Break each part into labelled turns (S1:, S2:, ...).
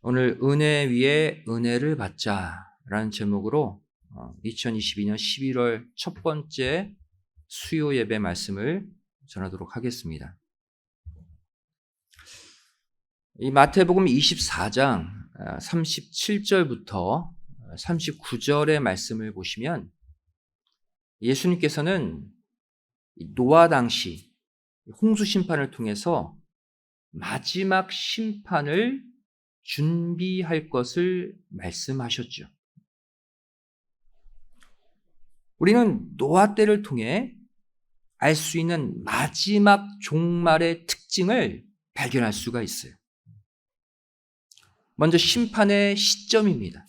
S1: 오늘 은혜 위에 은혜를 받자라는 제목으로 2022년 11월 첫 번째 수요 예배 말씀을 전하도록 하겠습니다. 이 마태복음 24장 37절부터 39절의 말씀을 보시면 예수님께서는 노아 당시 홍수 심판을 통해서 마지막 심판을 준비할 것을 말씀하셨죠. 우리는 노아 때를 통해 알 수 있는 마지막 종말의 특징을 발견할 수가 있어요. 먼저 심판의 시점입니다.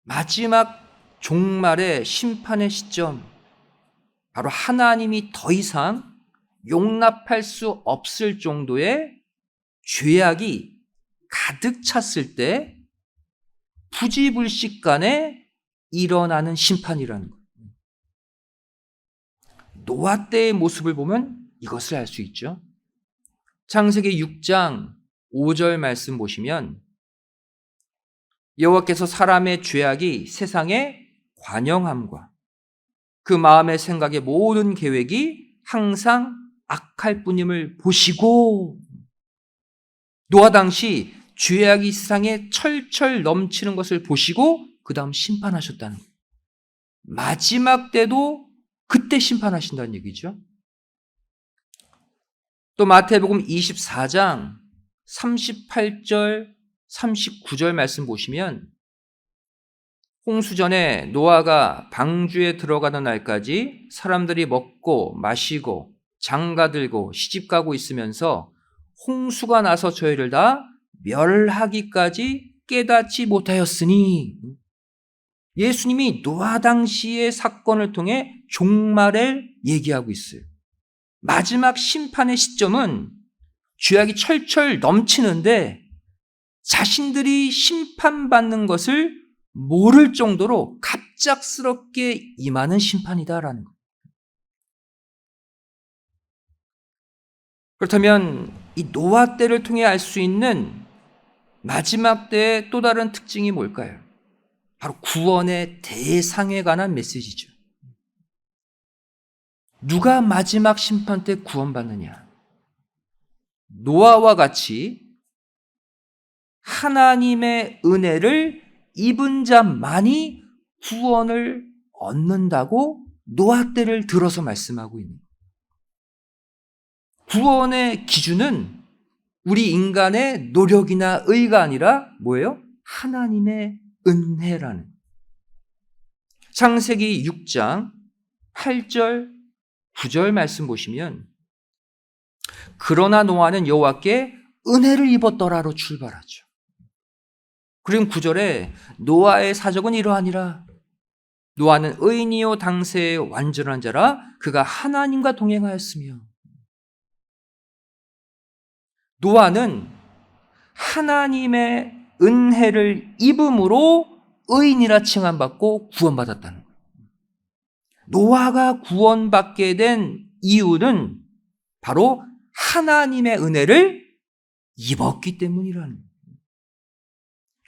S1: 마지막 종말의 심판의 시점, 바로 하나님이 더 이상 용납할 수 없을 정도의 죄악이 가득 찼을 때 부지불식간에 일어나는 심판이라는 거예요. 노아 때의 모습을 보면 이것을 알 수 있죠. 창세기 6장 5절 말씀 보시면 여호와께서 사람의 죄악이 세상에 관영함과 그 마음의 생각의 모든 계획이 항상 악할 뿐임을 보시고, 노아 당시 죄악이 세상에 철철 넘치는 것을 보시고 그 다음 심판하셨다는 거예요. 마지막 때도 그때 심판하신다는 얘기죠. 또 마태복음 24장 38절 39절 말씀 보시면 홍수 전에 노아가 방주에 들어가는 날까지 사람들이 먹고 마시고 장가들고 시집가고 있으면서 홍수가 나서 저희를 다 멸하기까지 깨닫지 못하였으니, 예수님이 노아 당시의 사건을 통해 종말을 얘기하고 있어요. 마지막 심판의 시점은 죄악이 철철 넘치는데 자신들이 심판받는 것을 모를 정도로 갑작스럽게 임하는 심판이다라는 것. 그렇다면 이 노아 때를 통해 알 수 있는 마지막 때의 또 다른 특징이 뭘까요? 바로 구원의 대상에 관한 메시지죠. 누가 마지막 심판 때 구원받느냐? 노아와 같이 하나님의 은혜를 입은 자만이 구원을 얻는다고 노아 때를 들어서 말씀하고 있는 거예요. 구원의 기준은 우리 인간의 노력이나 의가 아니라 뭐예요? 하나님의 은혜라는. 창세기 6장 8절 9절 말씀 보시면 그러나 노아는 여호와께 은혜를 입었더라로 출발하죠. 그리고 9절에 노아의 사적은 이러하니라. 노아는 의인이요 당세의 완전한 자라 그가 하나님과 동행하였으며. 노아는 하나님의 은혜를 입음으로 의인이라 칭함받고 구원받았다는 거예요. 노아가 구원받게 된 이유는 바로 하나님의 은혜를 입었기 때문이라는 거예요.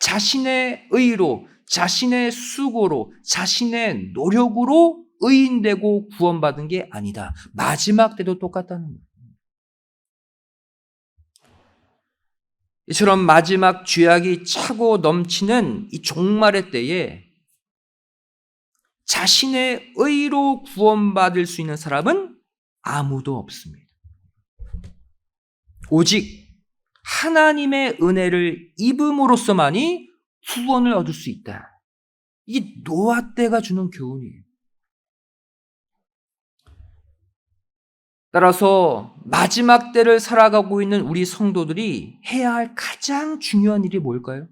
S1: 자신의 의로, 자신의 수고로, 자신의 노력으로 의인되고 구원받은 게 아니다. 마지막 때도 똑같다는 거예요. 이처럼 마지막 죄악이 차고 넘치는 이 종말의 때에 자신의 의로 구원받을 수 있는 사람은 아무도 없습니다. 오직 하나님의 은혜를 입음으로써만이 구원을 얻을 수 있다. 이게 노아 때가 주는 교훈이에요. 따라서 마지막 때를 살아가고 있는 우리 성도들이 해야 할 가장 중요한 일이 뭘까요?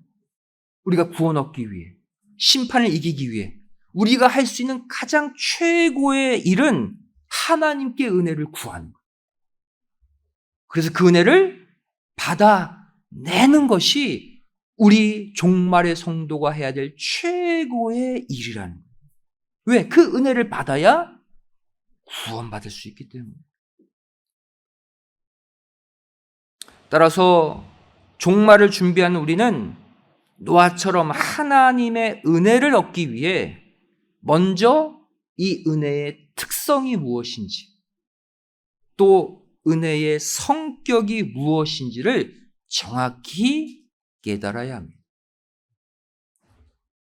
S1: 우리가 구원 얻기 위해, 심판을 이기기 위해 우리가 할 수 있는 가장 최고의 일은 하나님께 은혜를 구하는 거예요. 그래서 그 은혜를 받아내는 것이 우리 종말의 성도가 해야 될 최고의 일이라는 거예요. 왜? 그 은혜를 받아야 구원받을 수 있기 때문에. 따라서 종말을 준비하는 우리는 노아처럼 하나님의 은혜를 얻기 위해 먼저 이 은혜의 특성이 무엇인지, 또 은혜의 성격이 무엇인지를 정확히 깨달아야 합니다.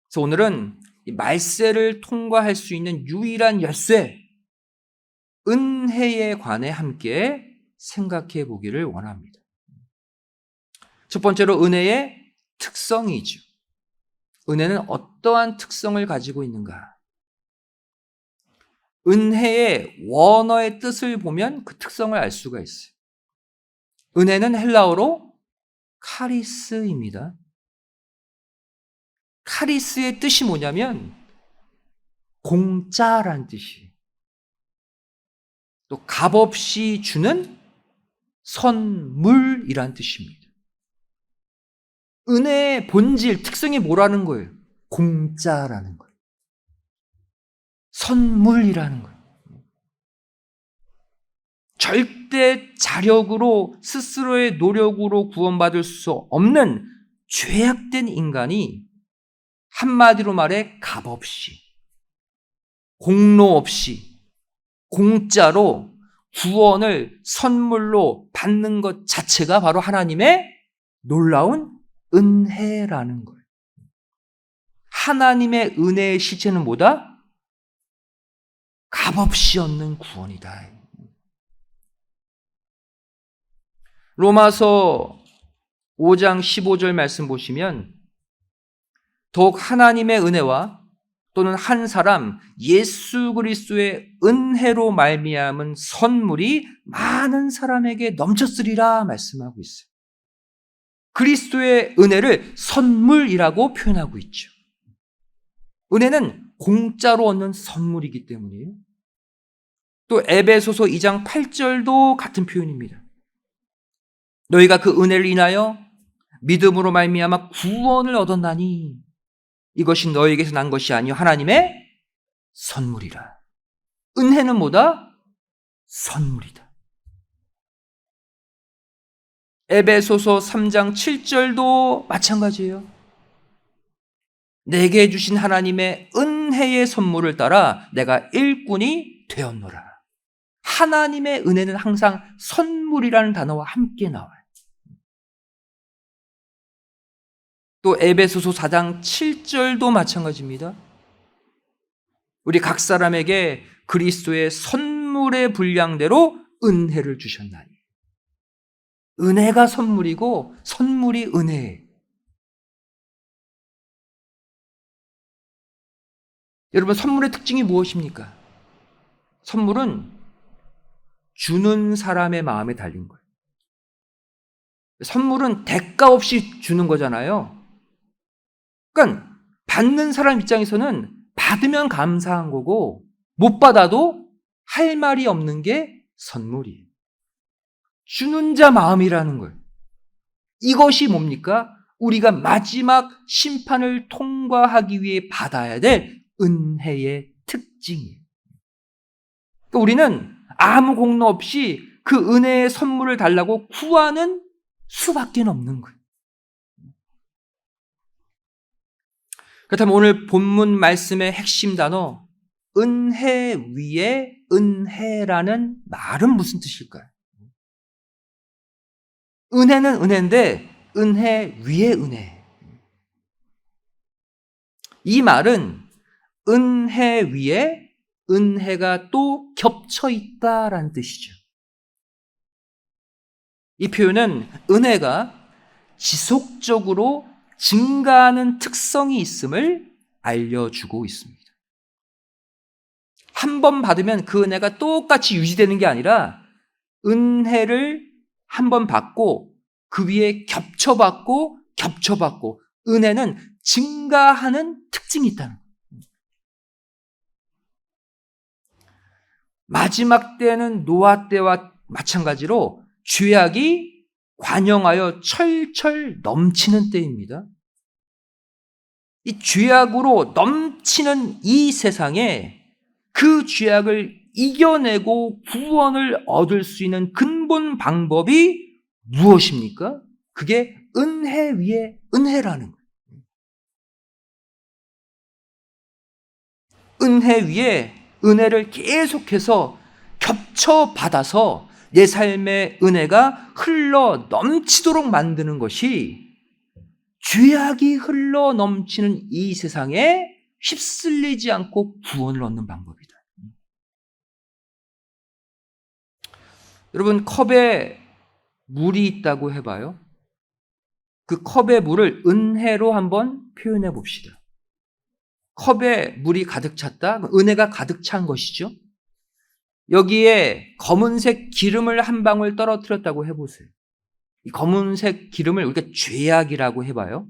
S1: 그래서 오늘은 이 말세를 통과할 수 있는 유일한 열쇠, 은혜에 관해 함께 생각해 보기를 원합니다. 첫 번째로 은혜의 특성이죠. 은혜는 어떠한 특성을 가지고 있는가? 은혜의 원어의 뜻을 보면 그 특성을 알 수가 있어요. 은혜는 헬라어로 카리스입니다. 카리스의 뜻이 뭐냐면 공짜란 뜻이에요. 또 값없이 주는 선물이란 뜻입니다. 은혜의 본질, 특성이 뭐라는 거예요? 공짜라는 거예요. 선물이라는 거예요. 절대 자력으로, 스스로의 노력으로 구원받을 수 없는 죄악된 인간이 한마디로 말해 값없이, 공로 없이, 공짜로 구원을 선물로 받는 것 자체가 바로 하나님의 놀라운 은혜라는 거예요. 하나님의 은혜의 실체는 뭐다? 값없이 얻는 구원이다. 로마서 5장 15절 말씀 보시면 더욱 하나님의 은혜와 또는 한 사람 예수 그리스도의 은혜로 말미암은 선물이 많은 사람에게 넘쳤으리라 말씀하고 있어요. 그리스도의 은혜를 선물이라고 표현하고 있죠. 은혜는 공짜로 얻는 선물이기 때문이에요. 또 에베소서 2장 8절도 같은 표현입니다. 너희가 그 은혜를 인하여 믿음으로 말미암아 구원을 얻었나니 이것이 너희에게서 난 것이 아니요 하나님의 선물이라. 은혜는 뭐다? 선물이다. 에베소서 3장 7절도 마찬가지예요. 내게 주신 하나님의 은혜의 선물을 따라 내가 일꾼이 되었노라. 하나님의 은혜는 항상 선물이라는 단어와 함께 나와요. 또 에베소서 4장 7절도 마찬가지입니다. 우리 각 사람에게 그리스도의 선물의 분량대로 은혜를 주셨나니. 은혜가 선물이고 선물이 은혜예요. 여러분, 선물의 특징이 무엇입니까? 선물은 주는 사람의 마음에 달린 거예요. 선물은 대가 없이 주는 거잖아요. 그러니까 받는 사람 입장에서는 받으면 감사한 거고 못 받아도 할 말이 없는 게 선물이에요. 주는 자 마음이라는 거예요. 이것이 뭡니까? 우리가 마지막 심판을 통과하기 위해 받아야 될 은혜의 특징이에요. 그러니까 우리는 아무 공로 없이 그 은혜의 선물을 달라고 구하는 수밖에 없는 거예요. 그렇다면 오늘 본문 말씀의 핵심 단어 은혜 위에 은혜라는 말은 무슨 뜻일까요? 은혜는 은혜인데 은혜 위에 은혜. 이 말은 은혜 위에 은혜가 또 겹쳐 있다라는 뜻이죠. 이 표현은 은혜가 지속적으로 증가하는 특성이 있음을 알려주고 있습니다. 한 번 받으면 그 은혜가 똑같이 유지되는 게 아니라 은혜를 한 번 받고 그 위에 겹쳐받고 은혜는 증가하는 특징이 있다는 거예요. 마지막 때는 노아 때와 마찬가지로 죄악이 관영하여 철철 넘치는 때입니다. 이 죄악으로 넘치는 이 세상에 그 죄악을 이겨내고 구원을 얻을 수 있는 근본 방법이 무엇입니까? 그게 은혜 위에 은혜라는 거예요. 은혜 위에 은혜를 계속해서 겹쳐받아서 내 삶의 은혜가 흘러 넘치도록 만드는 것이 죄악이 흘러 넘치는 이 세상에 휩쓸리지 않고 구원을 얻는 방법이다. 여러분, 컵에 물이 있다고 해봐요. 그 컵의 물을 은혜로 한번 표현해 봅시다. 컵에 물이 가득 찼다? 은혜가 가득 찬 것이죠. 여기에 검은색 기름을 한 방울 떨어뜨렸다고 해보세요. 이 검은색 기름을 우리가 죄악이라고 해봐요.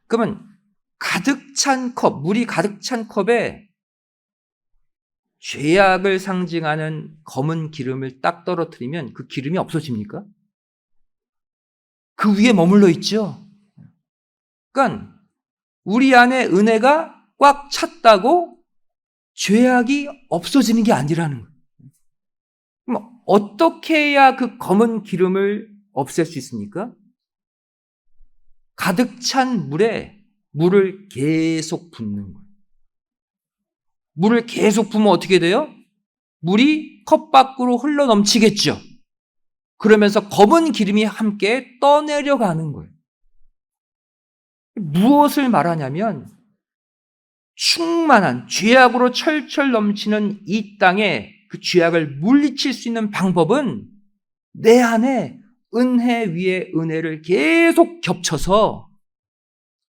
S1: 그러면 가득 찬 컵, 물이 가득 찬 컵에 죄악을 상징하는 검은 기름을 딱 떨어뜨리면 그 기름이 없어집니까? 그 위에 머물러 있죠. 그러니까 우리 안에 은혜가 꽉 찼다고 죄악이 없어지는 게 아니라는 거예요. 그럼 어떻게 해야 그 검은 기름을 없앨 수 있습니까? 가득 찬 물에 물을 계속 붓는 거예요. 물을 계속 부으면 어떻게 돼요? 물이 컵 밖으로 흘러 넘치겠죠. 그러면서 검은 기름이 함께 떠내려가는 거예요. 무엇을 말하냐면 충만한 죄악으로 철철 넘치는 이 땅에 그 죄악을 물리칠 수 있는 방법은 내 안에 은혜 위에 은혜를 계속 겹쳐서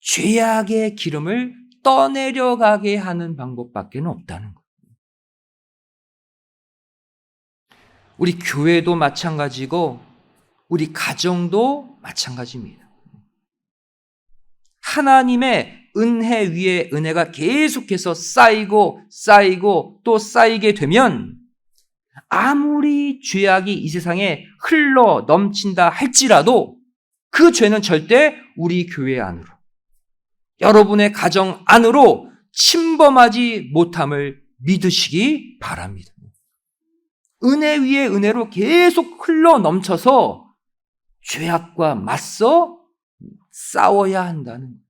S1: 죄악의 기름을 떠내려가게 하는 방법밖에 없다는 거예요. 우리 교회도 마찬가지고 우리 가정도 마찬가지입니다. 하나님의 은혜 위에 은혜가 계속해서 쌓이고 또 쌓이게 되면 아무리 죄악이 이 세상에 흘러 넘친다 할지라도 그 죄는 절대 우리 교회 안으로, 여러분의 가정 안으로 침범하지 못함을 믿으시기 바랍니다. 은혜 위에 은혜로 계속 흘러 넘쳐서 죄악과 맞서 싸워야 한다는 거예요.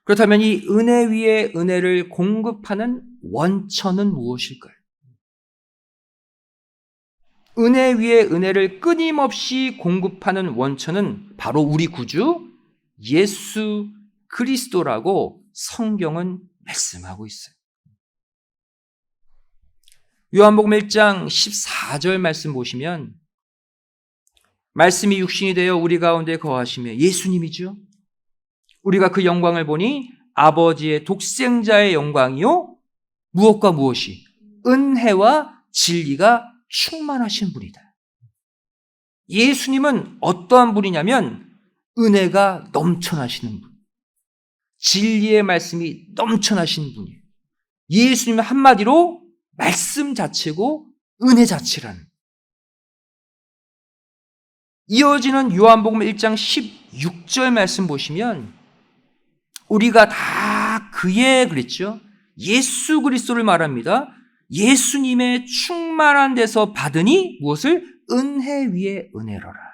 S1: 그렇다면 이 은혜 위에 은혜를 공급하는 원천은 무엇일까요? 은혜 위에 은혜를 끊임없이 공급하는 원천은 바로 우리 구주 예수 그리스도라고 성경은 말씀하고 있어요. 요한복음 1장 14절 말씀 보시면 말씀이 육신이 되어 우리 가운데 거하시며 예수님이죠. 우리가 그 영광을 보니 아버지의 독생자의 영광이요 무엇과 무엇이? 은혜와 진리가 충만하신 분이다. 예수님은 어떠한 분이냐면 은혜가 넘쳐나시는 분, 진리의 말씀이 넘쳐나시는 분이에요. 예수님은 한마디로 말씀 자체고 은혜 자체라는. 이어지는 요한복음 1장 16절 말씀 보시면 우리가 다 그의 그랬죠. 예수 그리스도를 말합니다. 예수님의 충만한 데서 받으니 무엇을? 은혜 위에 은혜로라.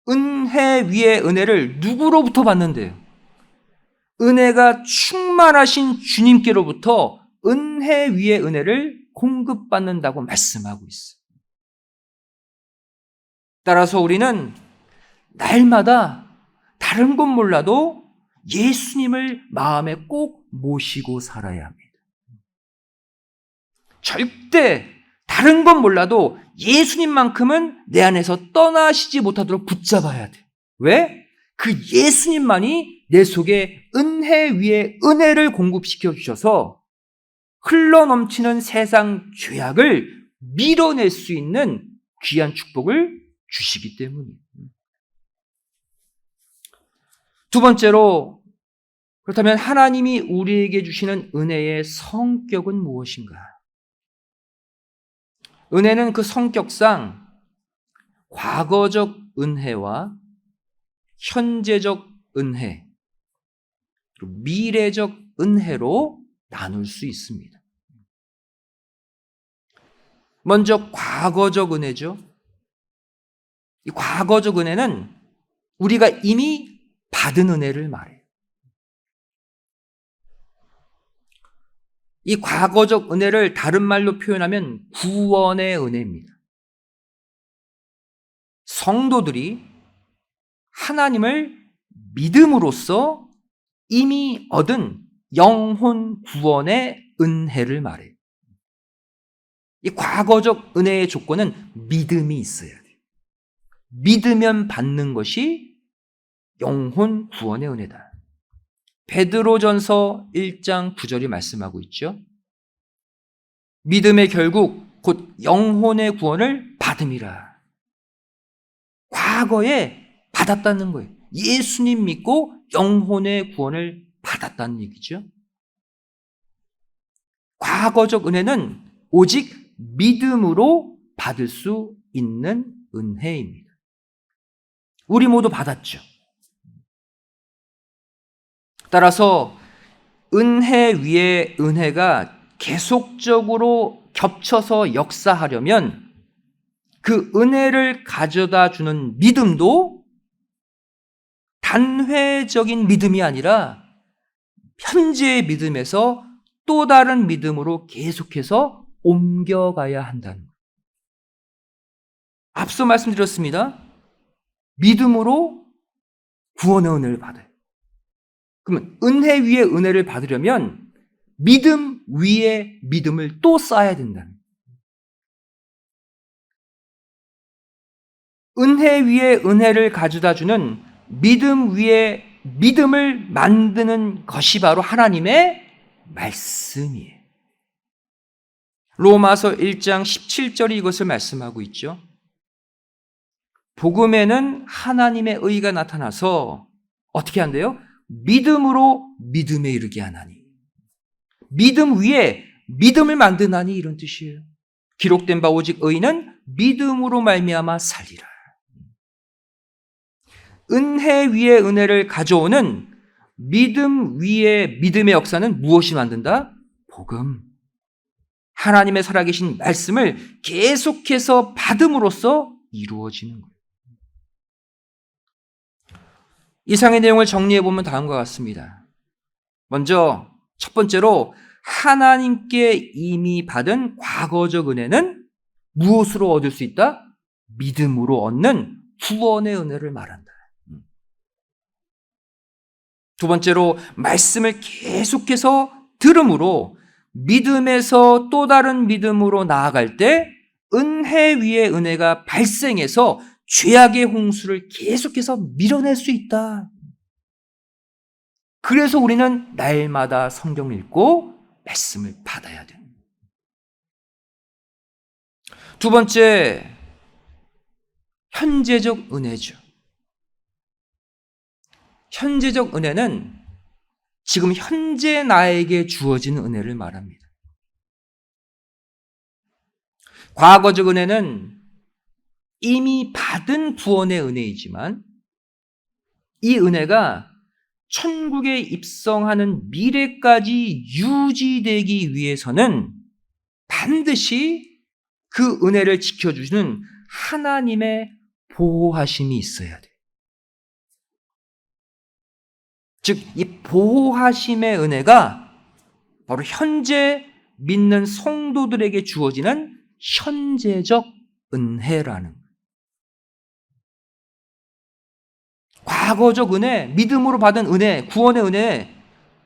S1: 은혜 위에 은혜를 누구로부터 받는데요? 은혜가 충만하신 주님께로부터 은혜 위에 은혜를 공급받는다고 말씀하고 있어요. 따라서 우리는 날마다 다른 건 몰라도 예수님을 마음에 꼭 모시고 살아야 합니다. 절대 다른 건 몰라도 예수님만큼은 내 안에서 떠나시지 못하도록 붙잡아야 돼. 왜? 그 예수님만이 내 속에 은혜 위에 은혜를 공급시켜 주셔서 흘러넘치는 세상 죄악을 밀어낼 수 있는 귀한 축복을 주시기 때문이에요. 두 번째로, 그렇다면 하나님이 우리에게 주시는 은혜의 성격은 무엇인가? 은혜는 그 성격상 과거적 은혜와 현재적 은혜, 그리고 미래적 은혜로 나눌 수 있습니다. 먼저 과거적 은혜죠. 이 과거적 은혜는 우리가 이미 받은 은혜를 말해요. 이 과거적 은혜를 다른 말로 표현하면 구원의 은혜입니다. 성도들이 하나님을 믿음으로써 이미 얻은 영혼 구원의 은혜를 말해요. 이 과거적 은혜의 조건은 믿음이 있어야 돼요. 믿으면 받는 것이 영혼 구원의 은혜다. 베드로전서 1장 9절이 말씀하고 있죠. 믿음의 결국 곧 영혼의 구원을 받음이라. 과거에 받았다는 거예요. 예수님 믿고 영혼의 구원을 받았다는 얘기죠. 과거적 은혜는 오직 믿음으로 받을 수 있는 은혜입니다. 우리 모두 받았죠. 따라서 은혜 위에 은혜가 계속적으로 겹쳐서 역사하려면 그 은혜를 가져다 주는 믿음도 단회적인 믿음이 아니라 현재의 믿음에서 또 다른 믿음으로 계속해서 옮겨가야 한다는 거예요. 앞서 말씀드렸습니다. 믿음으로 구원의 은혜를 받아요. 그러면 은혜 위에 은혜를 받으려면 믿음 위에 믿음을 또 쌓아야 된다는 거예요. 은혜 위에 은혜를 가져다 주는 믿음 위에 믿음을 만드는 것이 바로 하나님의 말씀이에요. 로마서 1장 17절이 이것을 말씀하고 있죠. 복음에는 하나님의 의가 나타나서 어떻게 한대요? 믿음으로 믿음에 이르게 하나니. 믿음 위에 믿음을 만드나니 이런 뜻이에요. 기록된 바 오직 의인은 믿음으로 말미암아 살리라. 은혜 위에 은혜를 가져오는 믿음 위에 믿음의 역사는 무엇이 만든다? 복음. 하나님의 살아계신 말씀을 계속해서 받음으로써 이루어지는 거예요. 이상의 내용을 정리해보면 다음과 같습니다. 먼저 첫 번째로 하나님께 이미 받은 과거적 은혜는 무엇으로 얻을 수 있다? 믿음으로 얻는 구원의 은혜를 말한다. 두 번째로 말씀을 계속해서 들음으로 믿음에서 또 다른 믿음으로 나아갈 때 은혜 위에 은혜가 발생해서 죄악의 홍수를 계속해서 밀어낼 수 있다. 그래서 우리는 날마다 성경을 읽고 말씀을 받아야 됩니다. 두 번째, 현재적 은혜죠. 현재적 은혜는 지금 현재 나에게 주어진 은혜를 말합니다. 과거적 은혜는 이미 받은 구원의 은혜이지만 이 은혜가 천국에 입성하는 미래까지 유지되기 위해서는 반드시 그 은혜를 지켜주시는 하나님의 보호하심이 있어야 돼요. 즉, 이 보호하심의 은혜가 바로 현재 믿는 성도들에게 주어지는 현재적 은혜라는 거예요. 과거적 은혜, 믿음으로 받은 은혜, 구원의 은혜,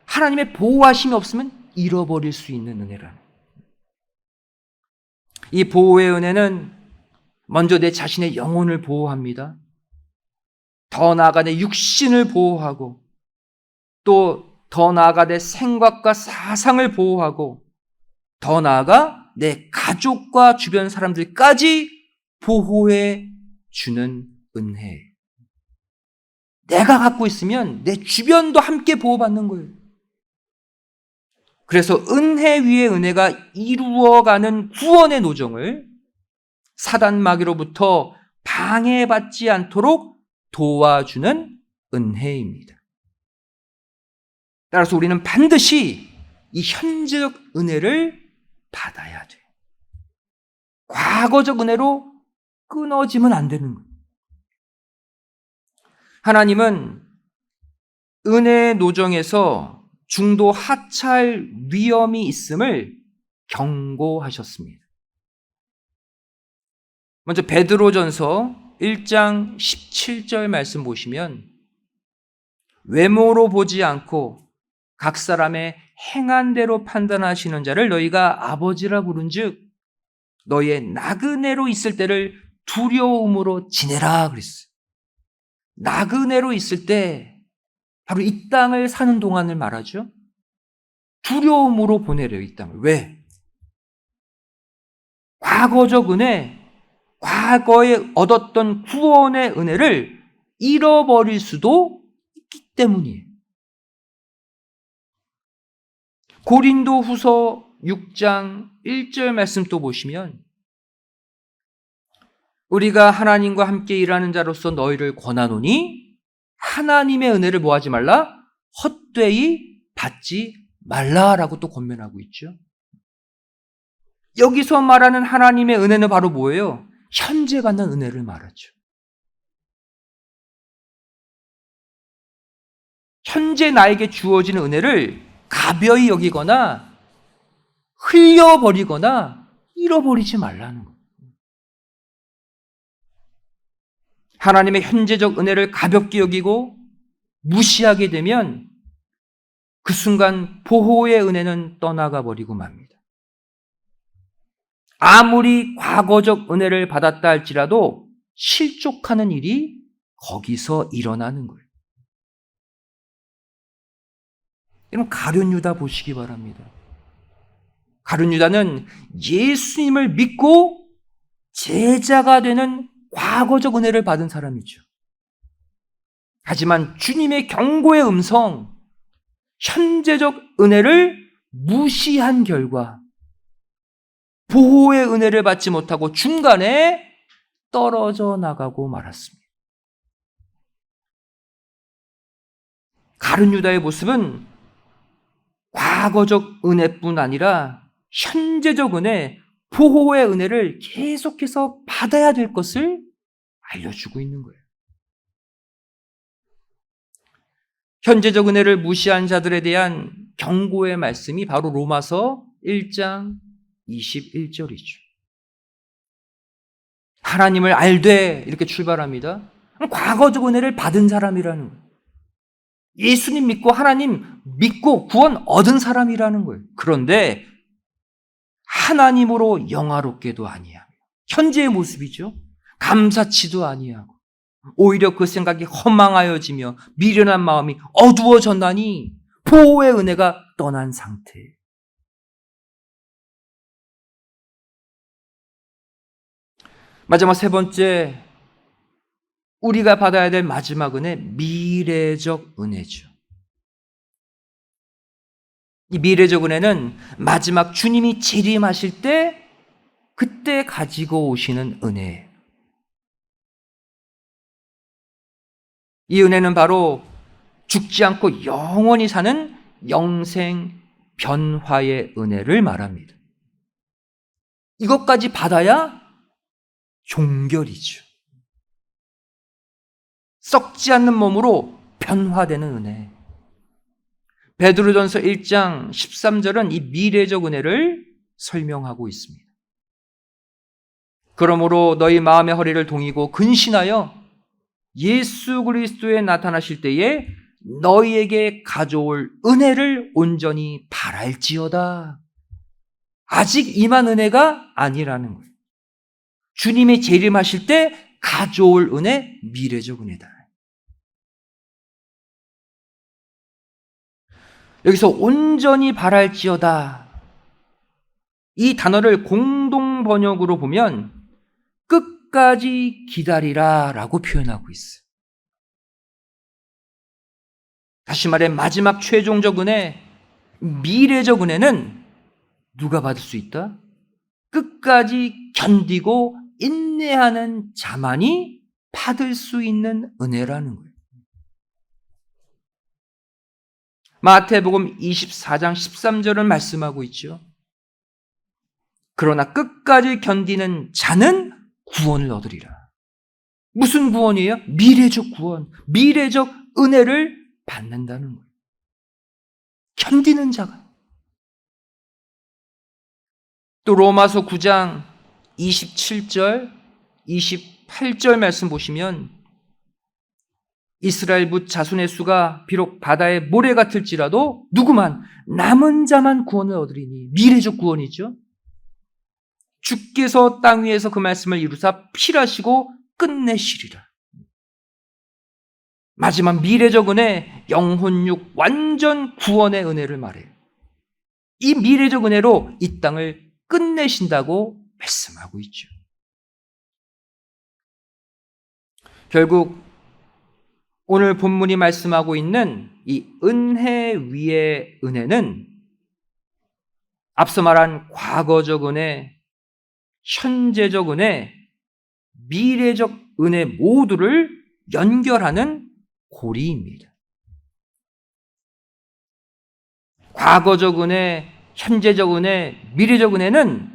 S1: 하나님의 보호하심이 없으면 잃어버릴 수 있는 은혜라는 거예요. 이 보호의 은혜는 먼저 내 자신의 영혼을 보호합니다. 더 나아가 내 육신을 보호하고 또 더 나아가 내 생각과 사상을 보호하고 더 나아가 내 가족과 주변 사람들까지 보호해 주는 은혜. 내가 갖고 있으면 내 주변도 함께 보호받는 거예요. 그래서 은혜 위에 은혜가 이루어가는 구원의 노정을 사단 마귀로부터 방해받지 않도록 도와주는 은혜입니다. 따라서 우리는 반드시 이 현재적 은혜를 받아야 돼요. 과거적 은혜로 끊어지면 안 되는 거예요. 하나님은 은혜의 노정에서 중도 하차할 위험이 있음을 경고하셨습니다. 먼저 베드로전서 1장 17절 말씀 보시면 외모로 보지 않고 각 사람의 행한 대로 판단하시는 자를 너희가 아버지라 부른즉 너희의 나그네로 있을 때를 두려움으로 지내라 그랬어요. 나그네로 있을 때 바로 이 땅을 사는 동안을 말하죠. 두려움으로 보내래요, 이 땅을. 왜? 과거적 은혜, 과거에 얻었던 구원의 은혜를 잃어버릴 수도 있기 때문이에요. 고린도 후서 6장 1절 말씀 또 보시면 우리가 하나님과 함께 일하는 자로서 너희를 권하노니 하나님의 은혜를 뭐하지 말라? 헛되이 받지 말라라고 또 권면하고 있죠. 여기서 말하는 하나님의 은혜는 바로 뭐예요? 현재 받는 은혜를 말하죠. 현재 나에게 주어지는 은혜를 가벼이 여기거나 흘려버리거나 잃어버리지 말라는 거예요. 하나님의 현재적 은혜를 가볍게 여기고 무시하게 되면 그 순간 보호의 은혜는 떠나가 버리고 맙니다. 아무리 과거적 은혜를 받았다 할지라도 실족하는 일이 거기서 일어나는 거예요. 여러분, 가룟 유다 보시기 바랍니다. 가룟 유다는 예수님을 믿고 제자가 되는 과거적 은혜를 받은 사람이죠. 하지만 주님의 경고의 음성, 현재적 은혜를 무시한 결과 보호의 은혜를 받지 못하고 중간에 떨어져 나가고 말았습니다. 가룟 유다의 모습은 과거적 은혜뿐 아니라 현재적 은혜, 보호의 은혜를 계속해서 받아야 될 것을 알려주고 있는 거예요. 현재적 은혜를 무시한 자들에 대한 경고의 말씀이 바로 로마서 1장 21절이죠. 하나님을 알되 이렇게 출발합니다. 과거적 은혜를 받은 사람이라는 거예요. 예수님 믿고 하나님 믿고 구원 얻은 사람이라는 거예요. 그런데 하나님으로 영화롭게도 아니하고 현재의 모습이죠. 감사치도 아니하고 오히려 그 생각이 허망하여지며 미련한 마음이 어두워졌나니 보호의 은혜가 떠난 상태예요. 마지막 세 번째, 우리가 받아야 될 마지막 은혜, 미래적 은혜죠. 이 미래적 은혜는 마지막 주님이 재림하실 때 그때 가지고 오시는 은혜예요. 이 은혜는 바로 죽지 않고 영원히 사는 영생 변화의 은혜를 말합니다. 이것까지 받아야 종결이죠. 썩지 않는 몸으로 변화되는 은혜. 베드로전서 1장 13절은 이 미래적 은혜를 설명하고 있습니다. 그러므로 너희 마음의 허리를 동이고 근신하여 예수 그리스도에 나타나실 때에 너희에게 가져올 은혜를 온전히 바랄지어다. 아직 임한 은혜가 아니라는 거예요. 주님이 재림하실 때 가져올 은혜, 미래적 은혜다. 여기서 온전히 바랄지어다. 이 단어를 공동 번역으로 보면 끝까지 기다리라 라고 표현하고 있어요. 다시 말해 마지막 최종적 은혜, 미래적 은혜는 누가 받을 수 있다? 끝까지 견디고 인내하는 자만이 받을 수 있는 은혜라는 거예요. 마태복음 24장 13절은 말씀하고 있죠. 그러나 끝까지 견디는 자는 구원을 얻으리라. 무슨 구원이에요? 미래적 구원, 미래적 은혜를 받는다는 거예요. 견디는 자가. 또 로마서 9장 27절, 28절 말씀 보시면 이스라엘 뭇 자손의 수가 비록 바다의 모래 같을지라도 누구만 남은 자만 구원을 얻으리니. 미래적 구원이죠. 주께서 땅 위에서 그 말씀을 이루사 필하시고 끝내시리라. 마지막 미래적 은혜, 영혼육 완전 구원의 은혜를 말해요. 이 미래적 은혜로 이 땅을 끝내신다고 말씀하고 있죠. 결국 오늘 본문이 말씀하고 있는 이 은혜 위의 은혜는 앞서 말한 과거적 은혜, 현재적 은혜, 미래적 은혜 모두를 연결하는 고리입니다. 과거적 은혜, 현재적 은혜, 미래적 은혜는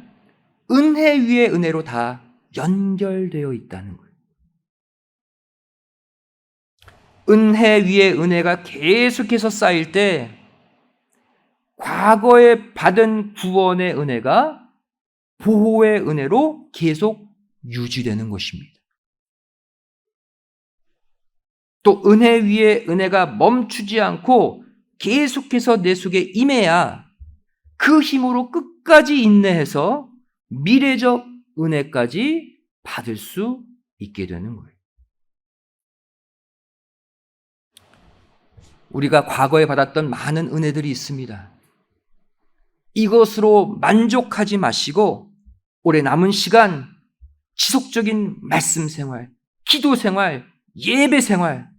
S1: 은혜 위의 은혜로 다 연결되어 있다는 거예요. 은혜 위의 은혜가 계속해서 쌓일 때 과거에 받은 구원의 은혜가 보호의 은혜로 계속 유지되는 것입니다. 또 은혜 위의 은혜가 멈추지 않고 계속해서 내 속에 임해야 그 힘으로 끝까지 인내해서 미래적 은혜까지 받을 수 있게 되는 거예요. 우리가 과거에 받았던 많은 은혜들이 있습니다. 이것으로 만족하지 마시고 올해 남은 시간 지속적인 말씀 생활, 기도 생활, 예배 생활,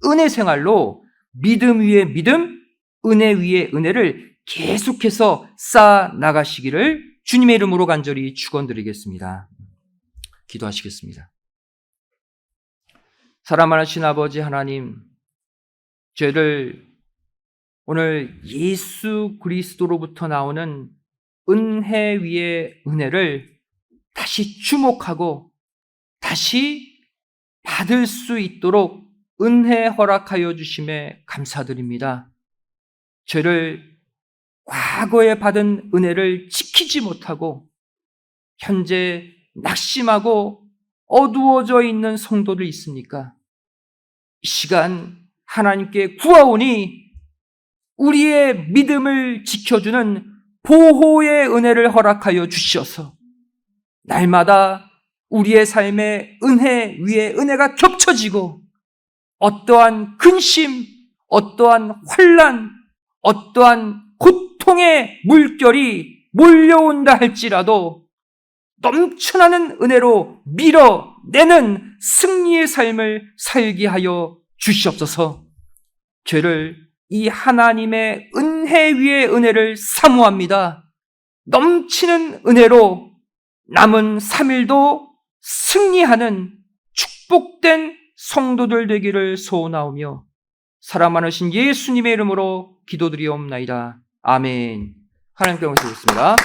S1: 은혜 생활로 믿음 위에 믿음, 은혜 위에 은혜를 계속해서 쌓아 나가시기를 주님의 이름으로 간절히 축원드리겠습니다. 기도하시겠습니다. 사랑하신 아버지 하나님, 저희를 오늘 예수 그리스도로부터 나오는 은혜 위의 은혜를 다시 주목하고 다시 받을 수 있도록 은혜 허락하여 주심에 감사드립니다. 저희를 과거에 받은 은혜를 지키지 못하고 현재 낙심하고 어두워져 있는 성도들 있습니까? 이 시간 하나님께 구하오니 우리의 믿음을 지켜주는 보호의 은혜를 허락하여 주시어서 날마다 우리의 삶에 은혜 위에 은혜가 겹쳐지고 어떠한 근심, 어떠한 환난, 어떠한 고통의 물결이 몰려온다 할지라도 넘쳐나는 은혜로 밀어내는 승리의 삶을 살게 하여 주시옵소서. 죄를 이 하나님의 은혜 위의 은혜를 사모합니다. 넘치는 은혜로 남은 3일도 승리하는 축복된 성도들 되기를 소원하오며 사랑 많으신 예수님의 이름으로 기도드리옵나이다. 아멘. 하나님께 영광 드리겠습니다.